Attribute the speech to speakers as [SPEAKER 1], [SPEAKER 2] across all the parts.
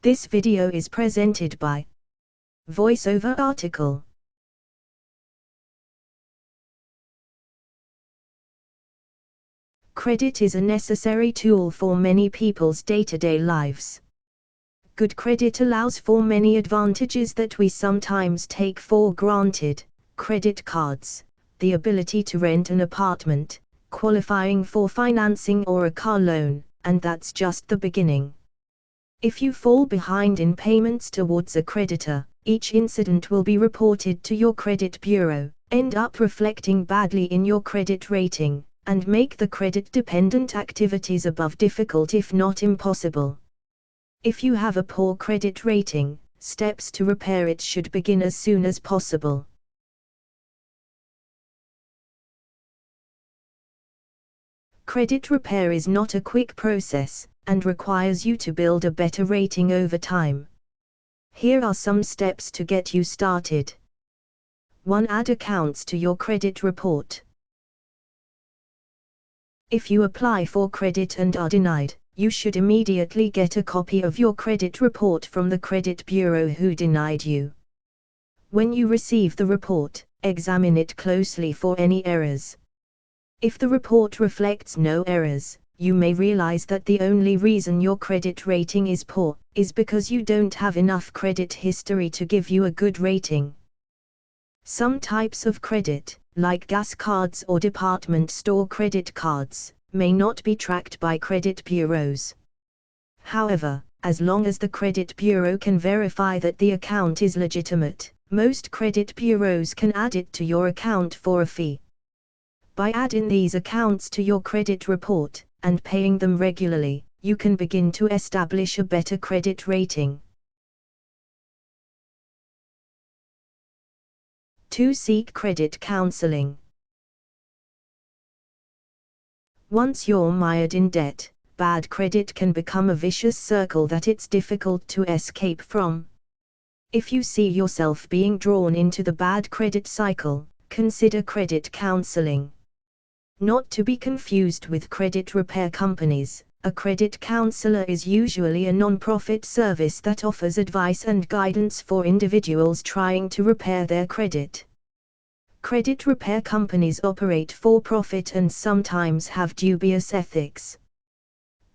[SPEAKER 1] This video is presented by VoiceOver article. Credit is a necessary tool for many people's day-to-day lives. Good credit allows for many advantages that we sometimes take for granted: credit cards, the ability to rent an apartment, qualifying for financing or a car loan, and that's just the beginning. If you fall behind in payments towards a creditor, each incident will be reported to your credit bureau, end up reflecting badly in your credit rating, and make the credit-dependent activities above difficult if not impossible. If you have a poor credit rating, steps to repair it should begin as soon as possible. Credit repair is not a quick process, and requires you to build a better rating over time. Here are some steps to get you started. 1. Add accounts to your credit report. If you apply for credit and are denied, you should immediately get a copy of your credit report from the credit bureau who denied you. When you receive the report, examine it closely for any errors. If the report reflects no errors, you may realize that the only reason your credit rating is poor is because you don't have enough credit history to give you a good rating. Some types of credit, like gas cards or department store credit cards, may not be tracked by credit bureaus. However, as long as the credit bureau can verify that the account is legitimate, most credit bureaus can add it to your account for a fee. By adding these accounts to your credit report, and paying them regularly, you can begin to establish a better credit rating. 2. Seek credit counseling. Once you're mired in debt, bad credit can become a vicious circle that it's difficult to escape from. If you see yourself being drawn into the bad credit cycle, consider credit counseling. Not to be confused with credit repair companies, a credit counselor is usually a non-profit service that offers advice and guidance for individuals trying to repair their credit. Credit repair companies operate for profit and sometimes have dubious ethics.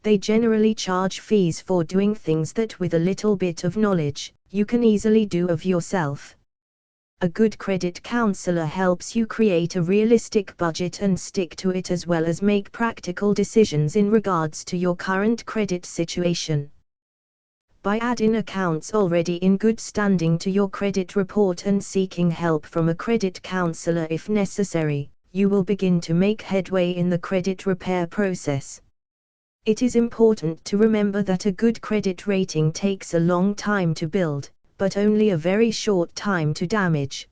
[SPEAKER 1] They generally charge fees for doing things that with a little bit of knowledge, you can easily do of yourself. A good credit counselor helps you create a realistic budget and stick to it, as well as make practical decisions in regards to your current credit situation. By adding accounts already in good standing to your credit report and seeking help from a credit counselor if necessary, you will begin to make headway in the credit repair process. It is important to remember that a good credit rating takes a long time to build, but only a very short time to damage.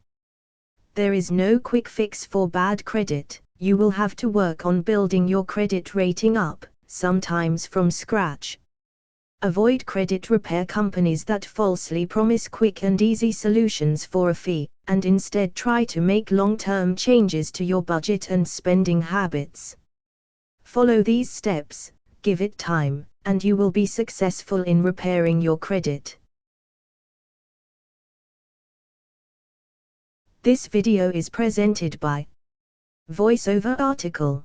[SPEAKER 1] There is no quick fix for bad credit. You will have to work on building your credit rating up, sometimes from scratch. Avoid credit repair companies that falsely promise quick and easy solutions for a fee, and instead try to make long-term changes to your budget and spending habits. Follow these steps, give it time, and you will be successful in repairing your credit. This video is presented by VoiceOver article.